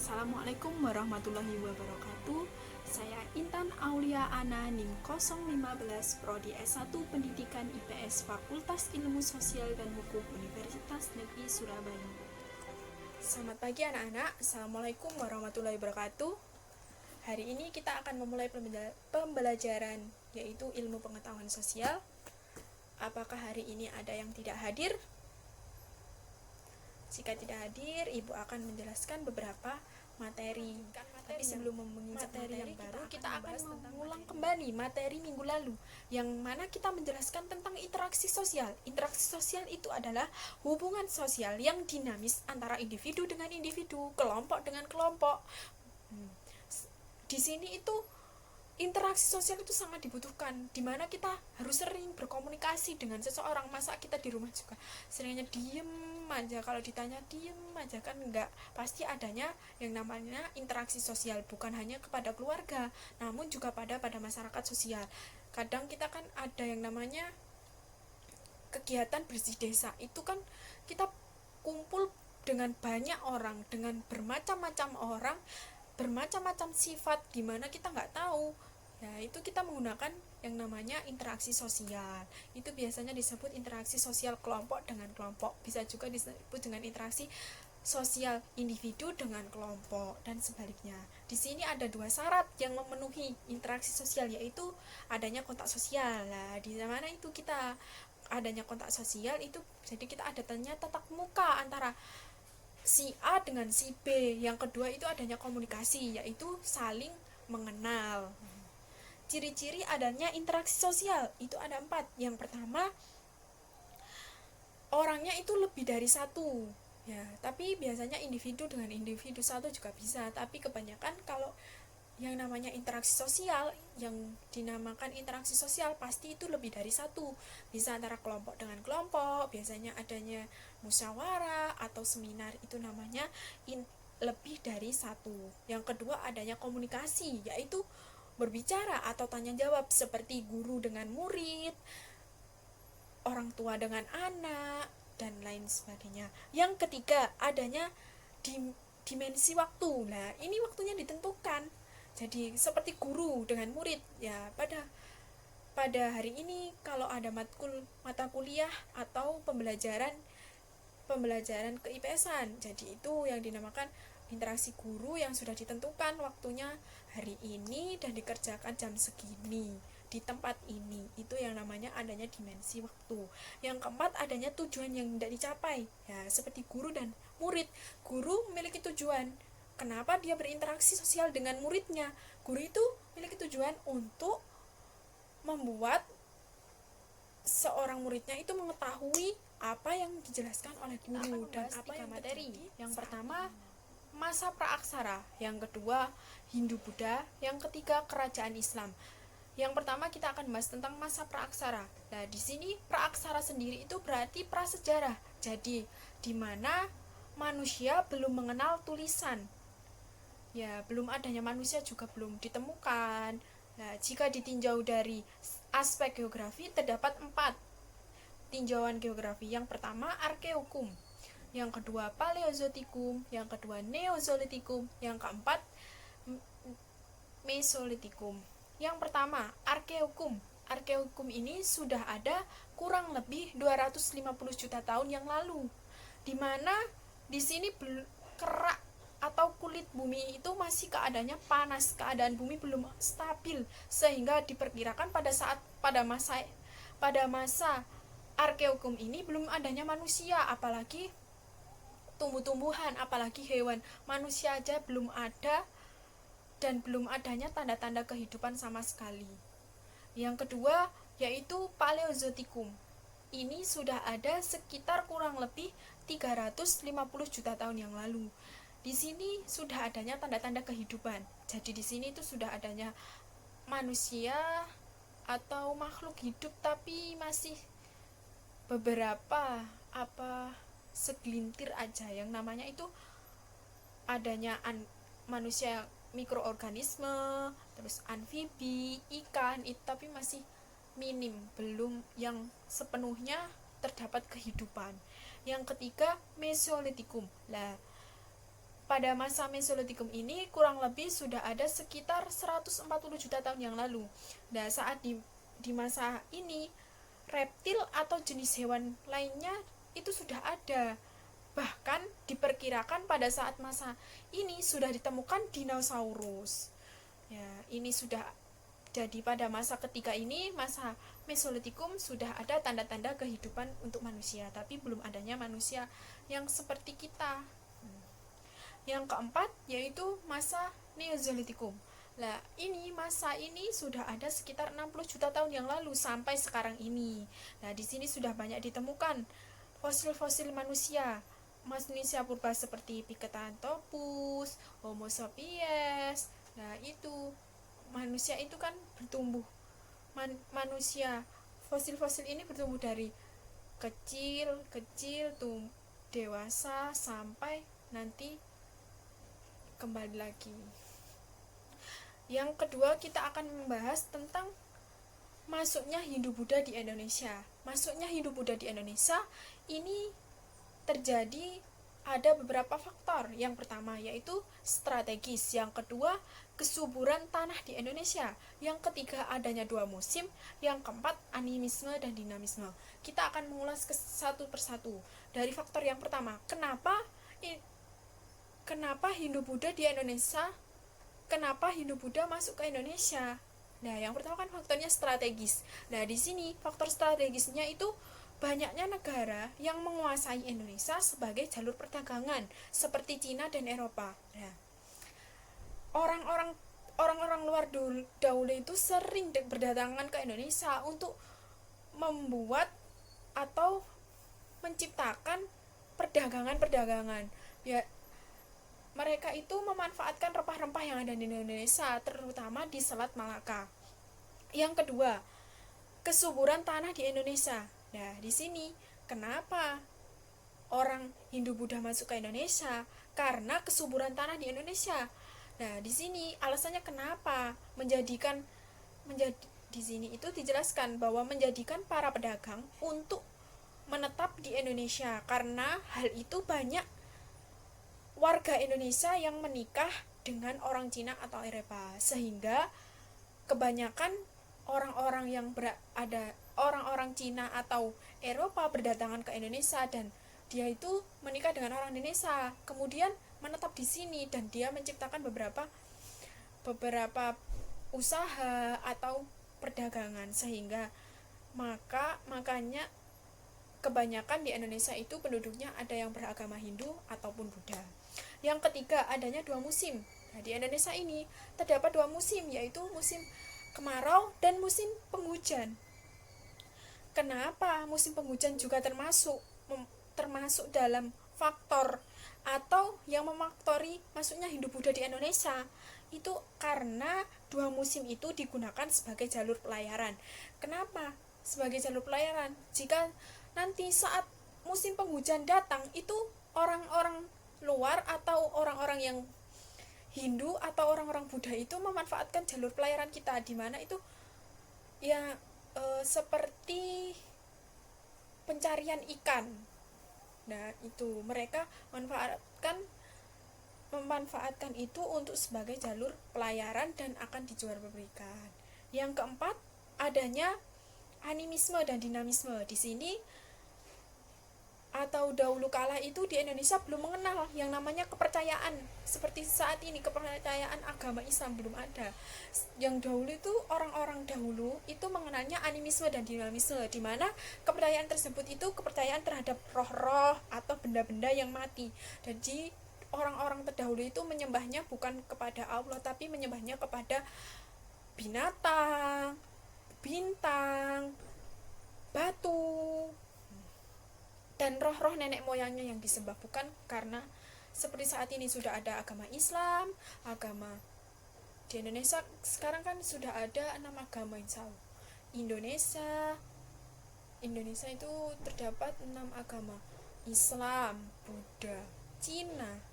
Assalamualaikum warahmatullahi wabarakatuh. Saya Intan Aulia Ana NIM 015 Prodi S1 Pendidikan IPS Fakultas Ilmu Sosial dan Hukum Universitas Negeri Surabaya. Selamat pagi anak-anak. Assalamualaikum warahmatullahi wabarakatuh. Hari ini kita akan memulai pembelajaran yaitu ilmu pengetahuan sosial. Apakah hari ini ada yang tidak hadir? Jika tidak hadir, Ibu akan menjelaskan beberapa materi. Tapi sebelum menginjak materi yang baru, kita akan mengulang kembali materi minggu lalu, yang mana kita menjelaskan tentang interaksi sosial. Interaksi sosial itu adalah hubungan sosial yang dinamis antara individu dengan individu, kelompok dengan kelompok. Di sini itu interaksi sosial itu sangat dibutuhkan, dimana kita harus sering berkomunikasi dengan seseorang. Masa kita di rumah juga seringnya diem aja, kalau ditanya diem aja, kan enggak. Pasti adanya yang namanya interaksi sosial, bukan hanya kepada keluarga, namun juga pada masyarakat sosial. Kadang kita kan ada yang namanya kegiatan bersih desa, itu kan kita kumpul dengan banyak orang, dengan bermacam-macam orang, bermacam-macam sifat, dimana kita nggak tahu. Ya, itu kita menggunakan yang namanya interaksi sosial. Itu biasanya disebut interaksi sosial kelompok dengan kelompok. Bisa juga disebut dengan interaksi sosial individu dengan kelompok, dan sebaliknya. Di sini ada dua syarat yang memenuhi interaksi sosial, yaitu adanya kontak sosial. Nah, di mana itu kita adanya kontak sosial itu, jadi kita adanya tatap muka antara si A dengan si B. Yang kedua itu adanya komunikasi, yaitu saling mengenal. Ciri-ciri adanya interaksi sosial itu ada 4. Yang pertama, orangnya itu lebih dari satu. Ya, tapi biasanya individu dengan individu satu juga bisa. Tapi kebanyakan kalau yang namanya interaksi sosial, yang dinamakan interaksi sosial, pasti itu lebih dari satu. Bisa antara kelompok dengan kelompok, biasanya adanya musyawarah atau seminar, itu namanya lebih dari satu. Yang kedua adanya komunikasi, yaitu berbicara atau tanya jawab, seperti guru dengan murid, orang tua dengan anak, dan lain sebagainya. Yang ketiga adanya dimensi waktu. Nah, ini waktunya ditentukan. Jadi seperti guru dengan murid, ya pada hari ini kalau ada mata kuliah atau pembelajaran ke IPS-an, jadi itu yang dinamakan interaksi guru yang sudah ditentukan waktunya hari ini dan dikerjakan jam segini di tempat ini. Itu yang namanya adanya dimensi waktu. Yang keempat adanya tujuan yang tidak dicapai, ya seperti guru dan murid. Guru memiliki tujuan, kenapa dia berinteraksi sosial dengan muridnya. Guru itu memiliki tujuan untuk membuat seorang muridnya itu mengetahui apa yang dijelaskan oleh guru dan apa yang materi. Yang pertama, masa praaksara. Yang kedua, Hindu-Buddha. Yang ketiga, kerajaan Islam. Yang pertama kita akan bahas tentang masa praaksara. Nah, di sini praaksara sendiri itu berarti prasejarah. Jadi, di mana manusia belum mengenal tulisan. Ya, belum adanya manusia juga belum ditemukan. Nah, jika ditinjau dari aspek geografi, terdapat 4 tinjauan geografi. Yang pertama, arkeokum. Yang kedua, paleozotikum. Yang kedua, neozolitikum. Yang keempat, mesolitikum. Yang pertama, arkeokum. Arkeokum ini sudah ada kurang lebih 250 juta tahun yang lalu, di mana di sini kerak atau kulit bumi itu masih keadaannya panas, keadaan bumi belum stabil, sehingga diperkirakan pada masa arkeokum ini belum adanya manusia, apalagi tumbuh-tumbuhan, apalagi hewan. Manusia aja belum ada dan belum adanya tanda-tanda kehidupan sama sekali. Yang kedua yaitu paleozotikum. Ini sudah ada sekitar kurang lebih 350 juta tahun yang lalu. Di sini sudah adanya tanda-tanda kehidupan. Jadi di sini itu sudah adanya manusia atau makhluk hidup, tapi masih beberapa segelintir aja, yang namanya itu adanya manusia mikroorganisme, terus amfibi, ikan, itu tapi masih minim, belum yang sepenuhnya terdapat kehidupan. Yang ketiga, mesolitikum. Lah, pada masa Mesolitikum ini kurang lebih sudah ada sekitar 140 juta tahun yang lalu. Nah, saat di masa ini reptil atau jenis hewan lainnya itu sudah ada. Bahkan diperkirakan pada saat masa ini sudah ditemukan dinosaurus. Ya, ini sudah jadi pada masa ketiga ini, masa Mesolitikum, sudah ada tanda-tanda kehidupan untuk manusia, tapi belum adanya manusia yang seperti kita. Yang keempat yaitu masa Neozolitikum. Nah, ini masa ini sudah ada sekitar 60 juta tahun yang lalu sampai sekarang ini. Nah, di sini sudah banyak ditemukan fosil-fosil manusia purba seperti Pithecanthropus, Homo sapiens. Nah, itu manusia itu kan bertumbuh. Manusia fosil-fosil ini bertumbuh dari kecil dewasa sampai nanti kembali lagi. Yang kedua, kita akan membahas tentang masuknya Hindu-Buddha di Indonesia. Masuknya Hindu-Buddha di Indonesia ini terjadi ada beberapa faktor. Yang pertama yaitu strategis, yang kedua kesuburan tanah di Indonesia, yang ketiga adanya 2 musim, yang keempat animisme dan dinamisme. Kita akan mengulas satu persatu. Dari faktor yang pertama, kenapa Hindu-Buddha di Indonesia? Kenapa Hindu-Buddha masuk ke Indonesia? Nah, yang pertama kan faktornya strategis. Nah, di sini faktor strategisnya itu banyaknya negara yang menguasai Indonesia sebagai jalur perdagangan seperti Cina dan Eropa. Nah, orang-orang luar dahulu itu sering berdatangan ke Indonesia untuk membuat atau menciptakan perdagangan. Ya, mereka itu memanfaatkan rempah-rempah yang ada di Indonesia, terutama di Selat Malaka. Yang kedua, kesuburan tanah di Indonesia. Nah, di sini kenapa orang Hindu-Buddha masuk ke Indonesia? Karena kesuburan tanah di Indonesia. Nah, di sini alasannya kenapa di sini itu dijelaskan bahwa menjadikan para pedagang untuk menetap di Indonesia, karena hal itu banyak warga Indonesia yang menikah dengan orang Cina atau Eropa, sehingga kebanyakan orang-orang Cina atau Eropa berdatangan ke Indonesia dan dia itu menikah dengan orang Indonesia, kemudian menetap di sini dan dia menciptakan beberapa usaha atau perdagangan, sehingga makanya kebanyakan di Indonesia itu penduduknya ada yang beragama Hindu ataupun Buddha. Yang ketiga, adanya 2 musim. Nah, di Indonesia ini terdapat 2 musim, yaitu musim kemarau dan musim penghujan. Kenapa musim penghujan juga termasuk dalam faktor atau yang memfaktori masuknya Hindu-Buddha di Indonesia? Itu karena 2 musim itu digunakan sebagai jalur pelayaran. Kenapa sebagai jalur pelayaran? Jika nanti saat musim penghujan datang, itu orang-orang luar atau orang-orang yang Hindu atau orang-orang Buddha itu memanfaatkan jalur pelayaran kita, di mana itu ya seperti pencarian ikan. Nah, itu mereka memanfaatkan itu untuk sebagai jalur pelayaran dan akan dijualbelikan. Yang keempat, adanya animisme dan dinamisme. Di sini atau dahulu kala itu di Indonesia belum mengenal yang namanya kepercayaan seperti saat ini. Kepercayaan agama Islam belum ada. Yang dahulu itu orang-orang dahulu itu mengenalnya animisme dan dinamisme, di mana kepercayaan tersebut itu kepercayaan terhadap roh-roh atau benda-benda yang mati. Jadi orang-orang terdahulu itu menyembahnya bukan kepada Allah, tapi menyembahnya kepada binatang, bintang, batu, dan roh-roh nenek moyangnya yang disembah, bukan karena seperti saat ini sudah ada agama Islam, agama di Indonesia sekarang kan sudah ada 6 agama insya Allah. Indonesia itu terdapat 6 agama: Islam, Buddha, Cina,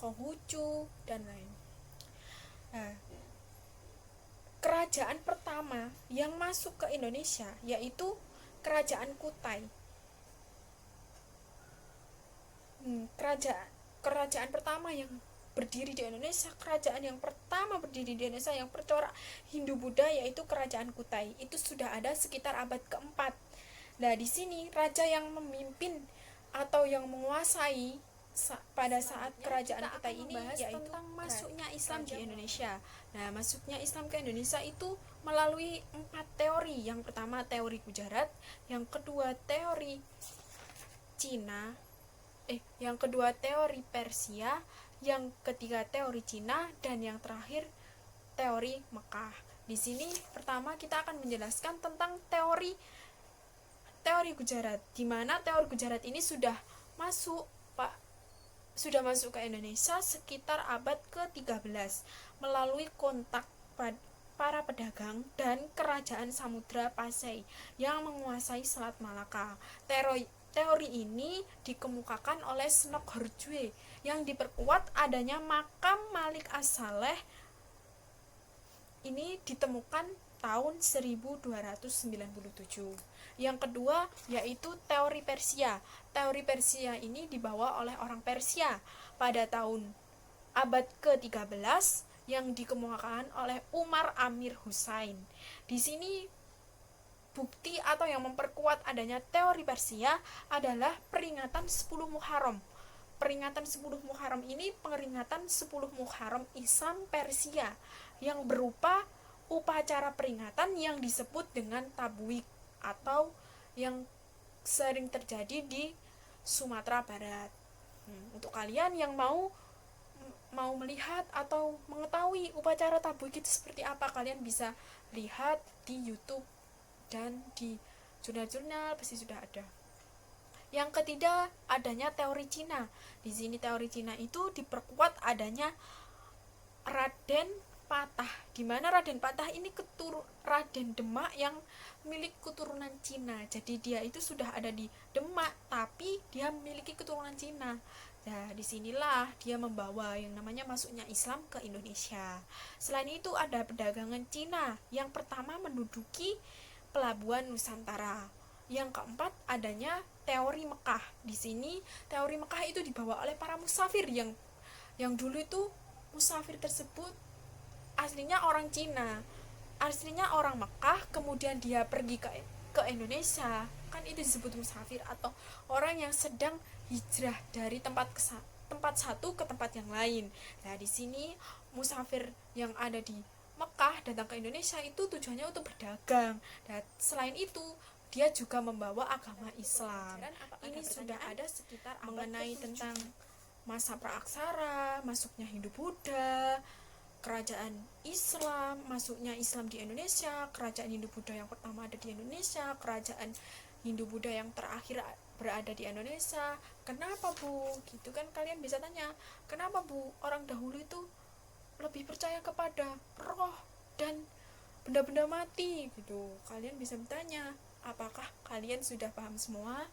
Konghucu, dan lain. Nah, kerajaan pertama yang masuk ke Indonesia yaitu Kerajaan Kutai. kerajaan pertama yang berdiri di Indonesia, kerajaan yang pertama berdiri di Indonesia yang bercorak Hindu-Buddha, yaitu kerajaan Kutai. Itu sudah ada sekitar abad keempat. Nah, di sini raja yang memimpin atau yang menguasai pada saat kerajaan Kutai ini yaitu tentang masuknya Islam di Indonesia. Nah, masuknya Islam ke Indonesia itu melalui 4 teori. Yang pertama teori Gujarat, yang kedua teori Cina, yang kedua teori Persia, yang ketiga teori Cina, dan yang terakhir teori Mekah. Di sini pertama kita akan menjelaskan tentang teori Gujarat, di mana teori Gujarat ini sudah masuk ke Indonesia sekitar abad ke-13 melalui kontak para pedagang dan kerajaan Samudra Pasai yang menguasai Selat Malaka. Teori ini dikemukakan oleh Snok Horjue yang diperkuat adanya makam Malik As-Saleh. Ini ditemukan tahun 1297. Yang kedua yaitu teori Persia. Teori Persia ini dibawa oleh orang Persia pada tahun abad ke-13 yang dikemukakan oleh Umar Amir Husain. Di sini bukti atau yang memperkuat adanya teori Persia adalah peringatan 10 Muharram. Peringatan 10 Muharram ini peringatan 10 Muharram Islam Persia yang berupa upacara peringatan yang disebut dengan tabwik atau yang sering terjadi di Sumatera Barat. Untuk kalian yang mau melihat atau mengetahui upacara tabwik itu seperti apa, kalian bisa lihat di YouTube dan di jurnal-jurnal pasti sudah ada. Yang ketiga adanya teori Cina. Di sini teori Cina itu diperkuat adanya Raden Patah, di mana Raden Patah ini Raden Demak yang milik keturunan Cina. Jadi dia itu sudah ada di Demak, tapi dia memiliki keturunan Cina. Nah, disinilah dia membawa yang namanya masuknya Islam ke Indonesia. Selain itu ada perdagangan Cina yang pertama menduduki pelabuhan Nusantara. Yang keempat adanya teori Mekah. Di sini teori Mekah itu dibawa oleh para musafir yang dulu itu musafir tersebut aslinya orang Cina, aslinya orang Mekah, kemudian dia pergi ke Indonesia, kan itu disebut musafir atau orang yang sedang hijrah dari tempat satu ke tempat yang lain. Nah, di sini musafir yang ada di Mekah datang ke Indonesia itu tujuannya untuk berdagang. Dan selain itu dia juga membawa agama Islam. Ini sudah ada sekitar mengenai tentang masa praaksara, masuknya Hindu-Buddha, kerajaan Islam, masuknya Islam di Indonesia, kerajaan Hindu-Buddha yang pertama ada di Indonesia, kerajaan Hindu-Buddha yang terakhir berada di Indonesia. Kenapa, Bu? Gitu kan kalian bisa tanya, kenapa, Bu, orang dahulu itu lebih percaya kepada roh dan benda-benda mati gitu. Kalian bisa bertanya, apakah kalian sudah paham semua?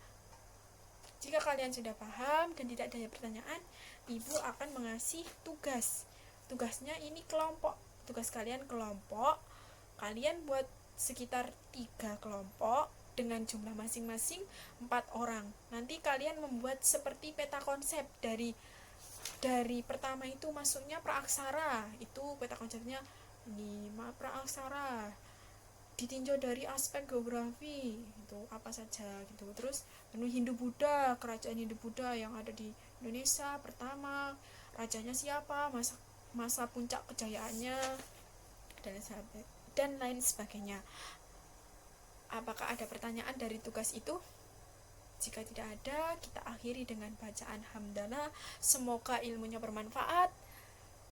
Jika kalian sudah paham dan tidak ada pertanyaan, Ibu akan mengasih tugas. Tugasnya ini kelompok. Tugas kalian kelompok. Kalian buat sekitar 3 kelompok dengan jumlah masing-masing 4 orang. Nanti kalian membuat seperti peta konsep dari pertama itu masuknya praaksara. Itu peta konsepnya ini praaksara ditinjau dari aspek geografi itu apa saja gitu. Terus Hindu-Buddha, kerajaan Hindu-Buddha yang ada di Indonesia pertama, rajanya siapa, masa puncak kejayaannya dan lain sebagainya. Apakah ada pertanyaan dari tugas itu? Jika tidak ada, kita akhiri dengan bacaan hamdalah. Semoga ilmunya bermanfaat.